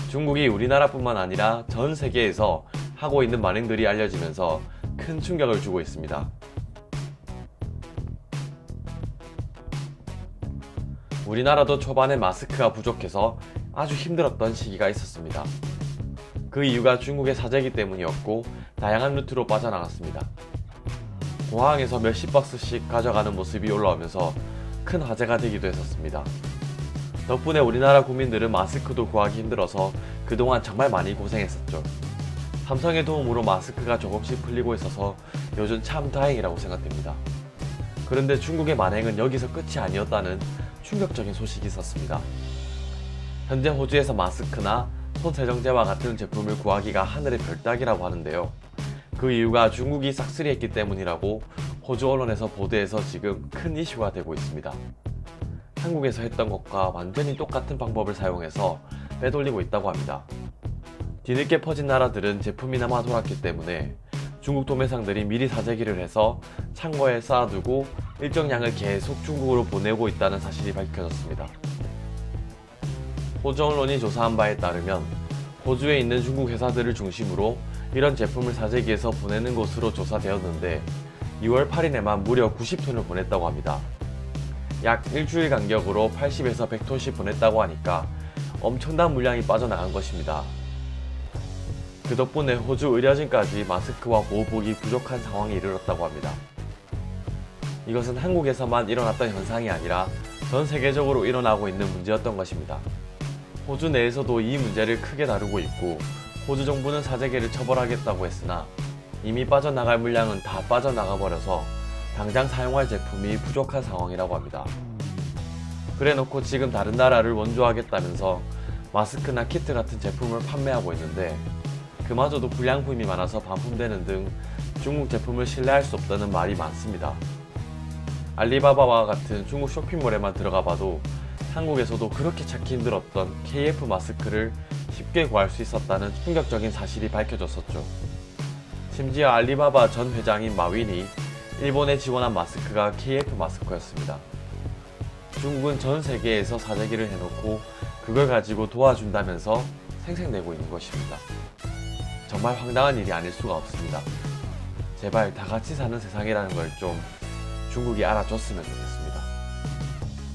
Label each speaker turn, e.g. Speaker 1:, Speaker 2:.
Speaker 1: 중국이 우리나라뿐만 아니라 전 세계에서 하고 있는 만행들이 알려지면서 큰 충격을 주고 있습니다. 우리나라도 초반에 마스크가 부족해서 아주 힘들었던 시기가 있었습니다. 그 이유가 중국의 사재기 때문이었고 다양한 루트로 빠져나갔습니다. 공항에서 몇십 박스씩 가져가는 모습이 올라오면서 큰 화제가 되기도 했었습니다. 덕분에 우리나라 국민들은 마스크도 구하기 힘들어서 그동안 정말 많이 고생했었죠. 삼성의 도움으로 마스크가 조금씩 풀리고 있어서 요즘 참 다행이라고 생각됩니다. 그런데 중국의 만행은 여기서 끝이 아니었다는 충격적인 소식이 있었습니다. 현재 호주에서 마스크나 손세정제와 같은 제품을 구하기가 하늘의 별 따기라고 하는데요. 그 이유가 중국이 싹쓸이했기 때문이라고 호주 언론에서 보도해서 지금 큰 이슈가 되고 있습니다. 한국에서 했던 것과 완전히 똑같은 방법을 사용해서 빼돌리고 있다고 합니다. 뒤늦게 퍼진 나라들은 제품이나마 돌았기 때문에 중국 도매상들이 미리 사재기를 해서 창고에 쌓아두고 일정량을 계속 중국으로 보내고 있다는 사실이 밝혀졌습니다. 호주 언론이 조사한 바에 따르면 호주에 있는 중국 회사들을 중심으로 이런 제품을 사재기해서 보내는 것으로 조사되었는데 2월 8일에만 무려 90톤을 보냈다고 합니다. 약 일주일 간격으로 80에서 100톤씩 보냈다고 하니까 엄청난 물량이 빠져나간 것입니다. 그 덕분에 호주 의료진까지 마스크와 보호복이 부족한 상황에 이르렀다고 합니다. 이것은 한국에서만 일어났던 현상이 아니라 전 세계적으로 일어나고 있는 문제였던 것입니다. 호주 내에서도 이 문제를 크게 다루고 있고 호주 정부는 사재기를 처벌하겠다고 했으나 이미 빠져나갈 물량은 다 빠져나가 버려서 당장 사용할 제품이 부족한 상황이라고 합니다. 그래놓고 지금 다른 나라를 원조하겠다면서 마스크나 키트 같은 제품을 판매하고 있는데 그마저도 불량품이 많아서 반품되는 등 중국 제품을 신뢰할 수 없다는 말이 많습니다. 알리바바와 같은 중국 쇼핑몰에만 들어가 봐도 한국에서도 그렇게 찾기 힘들었던 KF 마스크를 쉽게 구할 수 있었다는 충격적인 사실이 밝혀졌었죠. 심지어 알리바바 전 회장인 마윈이 일본에 지원한 마스크가 KF 마스크였습니다. 중국은 전 세계에서 사재기를 해놓고 그걸 가지고 도와준다면서 생색내고 있는 것입니다. 정말 황당한 일이 아닐 수가 없습니다. 제발 다 같이 사는 세상이라는 걸 좀 중국이 알아줬으면 좋겠습니다.